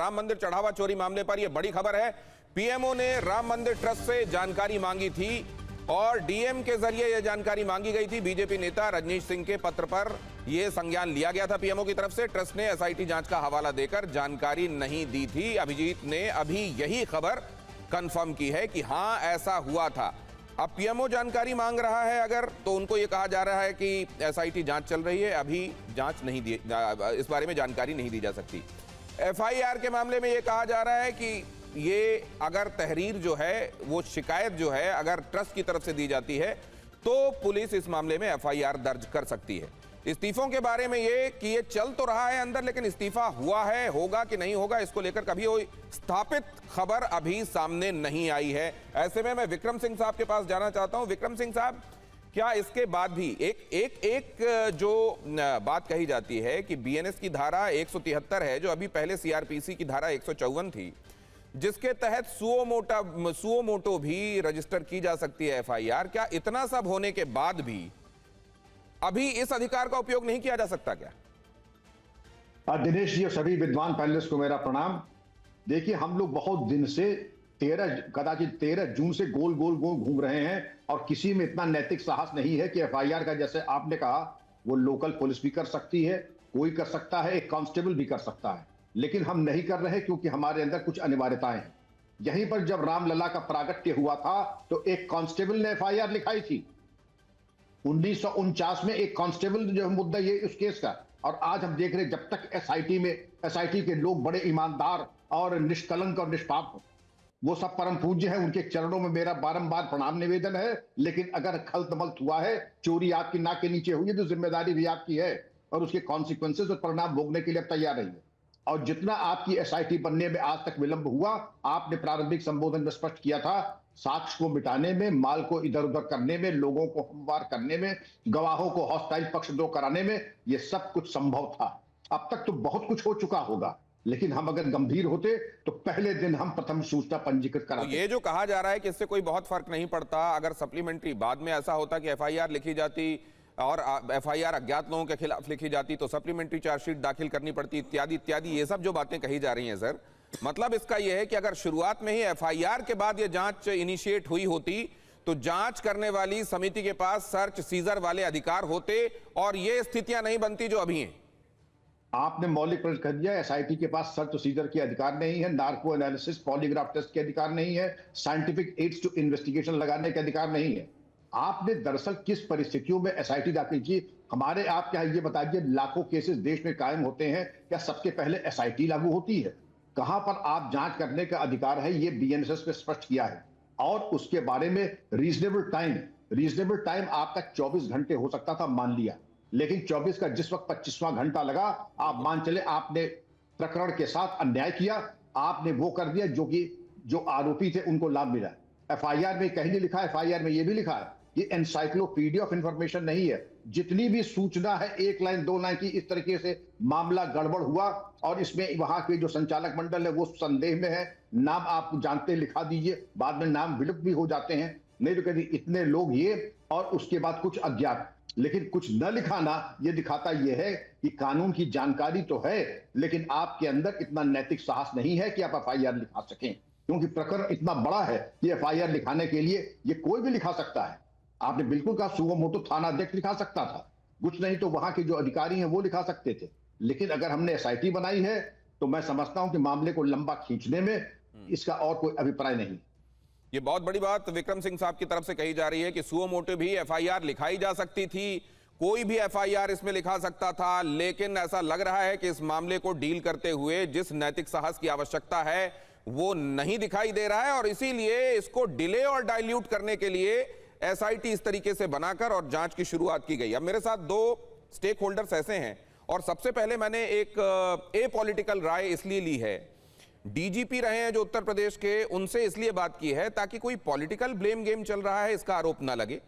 राम मंदिर चढ़ावा चोरी मामले पर यह बड़ी खबर है। पीएमओ ने राम मंदिर ट्रस्ट से जानकारी मांगी थी और डीएम के जरिए यह जानकारी मांगी गई थी। बीजेपी नेता रजनीश सिंह के पत्र पर यह संज्ञान लिया गया था पीएमओ की तरफ से। ट्रस्ट ने एसआईटी जांच का हवाला देकर जानकारी नहीं दी थी। अभिजीत ने अभी यही खबर कंफर्म की है कि हां ऐसा हुआ था। अब पीएमओ जानकारी मांग रहा है अगर, तो उनको यह कहा जा रहा है कि एसआईटी जांच चल रही है, अभी जांच नहीं दी, इस बारे में जानकारी नहीं दी जा सकती। एफआईआर के मामले में यह कहा जा रहा है कि ये अगर तहरीर जो है, वो शिकायत जो है अगर ट्रस्ट की तरफ से दी जाती है तो पुलिस इस मामले में एफआईआर दर्ज कर सकती है। इस्तीफों के बारे में ये कि ये चल तो रहा है अंदर, लेकिन इस्तीफा हुआ है, होगा कि नहीं होगा, इसको लेकर कभी कोई स्थापित खबर अभी सामने नहीं आई है। ऐसे में मैं विक्रम सिंह साहब के पास जाना चाहता हूं। विक्रम सिंह साहब, क्या इसके बाद भी एक जो बात कही जाती है कि बीएनएस की धारा 173 है, जो अभी पहले सीआरपीसी की धारा 154 थी, जिसके तहत सुओ मोटो भी रजिस्टर की जा सकती है एफआईआर, क्या इतना सब होने के बाद भी अभी इस अधिकार का उपयोग नहीं किया जा सकता क्या? दिनेश जी और सभी विद्वान पैनलिस्ट को मेरा प्रणाम। देखिए, हम लोग बहुत दिन से कदाचित 13 जून से गोल गोल घूम रहे हैं और किसी में इतना नैतिक साहस नहीं है कि एफआईआर का, जैसे आपने कहा, वो लोकल पुलिस भी कर सकती है, कोई कर सकता है, एक कांस्टेबल भी कर सकता है, लेकिन हम नहीं कर रहे क्योंकि हमारे अंदर कुछ अनिवार्यताएं हैं। यहीं पर जब रामलला का प्रागट्य हुआ था तो एक कांस्टेबल ने एफआईआर लिखाई थी 1949 में, एक कांस्टेबल जो मुद्दा ये उस केस का। और आज हम देख रहे हैं, जब तक एसआईटी के लोग बड़े ईमानदार और निष्कलंक और निष्पाप हो, वो सब परम पूज्य है, उनके चरणों में मेरा बारंबार प्रणाम निवेदन है। लेकिन अगर खलतमल्त हुआ है, चोरी आपकी नाक के नीचे हुई है, तो जिम्मेदारी भी आपकी है और उसके कॉन्सिक्वेंसेज और परिणाम भोगने के लिए तैयार रहिए। और जितना आपकी एसआईटी बनने में आज तक विलंब हुआ, आपने प्रारंभिक संबोधन में स्पष्ट किया था, साक्ष्य को मिटाने में, माल को इधर उधर करने में, लोगों को हमवार करने में, गवाहों को हॉस्टाइल पक्षधो कराने में, ये सब कुछ संभव था। अब तक तो बहुत कुछ हो चुका होगा, लेकिन हम अगर गंभीर होते तो पहले दिन हम प्रथम सूचना पंजीकृत कराते। तो ये जो कहा जा रहा है कि इससे कोई बहुत फर्क नहीं पड़ता, अगर सप्लीमेंट्री बाद में ऐसा होता कि एफआईआर लिखी जाती और एफआईआर अज्ञात लोगों के खिलाफ लिखी जाती तो सप्लीमेंट्री चार्जशीट दाखिल करनी पड़ती, इत्यादि इत्यादि, ये सब जो बातें कही जा रही हैं सर, मतलब इसका यह है कि अगर शुरुआत में ही एफआईआर के बाद ये जांच इनिशिएट हुई होती तो जांच करने वाली समिति के पास सर्च सीजर वाले अधिकार होते और ये स्थितियां नहीं बनती जो अभी हैं। आपने मौलिक प्रश्न कर दिया। एसआईटी के पास सर्च सीजर के अधिकार नहीं है, नार्को एनालिसिस, पॉलीग्राफ टेस्ट के अधिकार नहीं है, साइंटिफिक एड्स टू इन्वेस्टिगेशन लगाने के अधिकार नहीं है। आपने दरअसल किस परिस्थितियों में एसआईटी दाखिल की? हमारे, आप क्या ये बताइए, लाखों केसेस देश में कायम होते हैं, क्या सबके पहले एसआईटी लागू होती है? कहां पर आप जांच करने का अधिकार है, ये बीएनएस पे स्पष्ट किया है। और उसके बारे में रीजनेबल टाइम आपका 24 घंटे हो सकता था, मान लिया, लेकिन 24 का जिस वक्त 25वां घंटा लगा, आप मान चले आपने प्रकरण के साथ अन्याय किया, आपने वो कर दिया जो आरोपी थे उनको लाभ मिला। एफआईआर में कहीं नहीं लिखा, एफआईआर में ये भी लिखा है, ये एनसाइक्लोपीडिया ऑफ इंफॉर्मेशन नहीं है। जितनी भी सूचना है 1 लाइन 2 लाइन की, इस तरीके से मामला गड़बड़ हुआ और इसमें वहां के जो संचालक मंडल है वो संदेह में है, नाम आप जानते लिखा दीजिए, बाद में नाम विलुप्त भी हो जाते हैं, नहीं तो कहती इतने लोग ये, और उसके बाद कुछ अज्ञात। लेकिन कुछ न लिखाना ये दिखाता यह है कि कानून की जानकारी तो है, लेकिन आपके अंदर इतना नैतिक साहस नहीं है कि आप एफआईआर लिखा सकें, क्योंकि प्रकरण इतना बड़ा है कि एफआईआर लिखाने के लिए ये कोई भी लिखा सकता है। आपने बिल्कुल कहा, सुओ मोटो थाना अध्यक्ष लिखा सकता था, कुछ नहीं तो वहां के जो अधिकारी हैं वो लिखा सकते थे। लेकिन अगर हमने एसआईटी बनाई है तो मैं समझता हूं कि मामले को लंबा खींचने में इसका और कोई अभिप्राय नहीं। ये बहुत बड़ी बात विक्रम सिंह साहब की तरफ से कही जा रही है कि सुओ मोटो भी एफआईआर लिखाई जा सकती थी, कोई भी एफआईआर इसमें लिखा सकता था, लेकिन ऐसा लग रहा है कि इस मामले को डील करते हुए जिस नैतिक साहस की आवश्यकता है वो नहीं दिखाई दे रहा है और इसीलिए इसको डिले और डाइल्यूट करने के लिए एसआईटी इस तरीके से बनाकर और जांच की शुरुआत की गई। अब मेरे साथ 2 स्टेक होल्डर्स ऐसे हैं और सबसे पहले मैंने एक पॉलिटिकल राय इसलिए ली है, डीजीपी रहे हैं जो उत्तर प्रदेश के, उनसे इसलिए बात की है ताकि कोई पॉलिटिकल ब्लेम गेम चल रहा है इसका आरोप ना लगे।